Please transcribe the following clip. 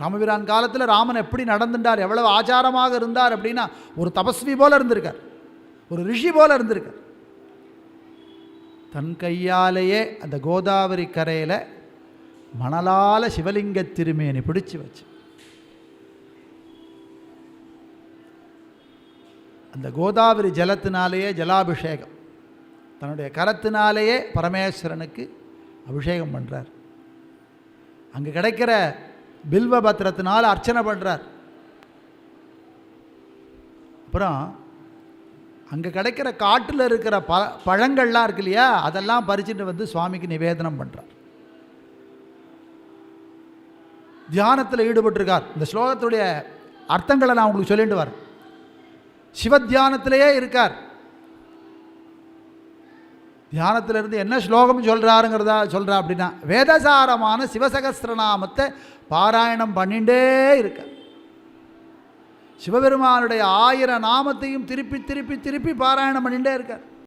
ராமபிரான் காலத்தில் ராமன் எப்படி நடந்துட்டார், எவ்வளவு ஆச்சாரமாக இருந்தார் அப்படின்னா ஒரு தபஸ்வி போல இருந்திருக்கார், ஒரு ரிஷி போல இருந்திருக்கார். தன் கையாலேயே அந்த கோதாவரி கரையில் மணலால சிவலிங்க திருமேனி பிடிச்சு வச்சு அந்த கோதாவரி ஜலத்தினாலேயே ஜலாபிஷேகம், தன்னுடைய கரத்தினாலேயே பரமேஸ்வரனுக்கு அபிஷேகம் பண்ணுறார். அங்கே கிடைக்கிற பில்வ பத்திரத்தினால் அர்ச்சனை பண்ணுறார். அப்புறம் அங்கே கிடைக்கிற காட்டில் இருக்கிற பழங்கள்லாம் இருக்கு இல்லையா, அதெல்லாம் பறிச்சுட்டு வந்து சுவாமிக்கு நிவேதனம் பண்ணுறார். தியானத்தில் ஈடுபட்டிருக்கார். இந்த ஸ்லோகத்துடைய அர்த்தங்களை நான் உங்களுக்கு சொல்லிட்டு வரேன். சிவத்தியானத்திலேயே இருக்கார். தியானத்திலிருந்து என்ன ஸ்லோகம் சொல்கிறாருங்கிறதா சொல்கிறா அப்படின்னா, வேதசாரமான சிவசகஸ்திரநாமத்தை பாராயணம் பண்ணிகிட்டே இருக்கார். சிவபெருமானுடைய 1000 நாமத்தையும் திருப்பி திருப்பி திருப்பி பாராயணம் பண்ணிகிட்டே இருக்கார்.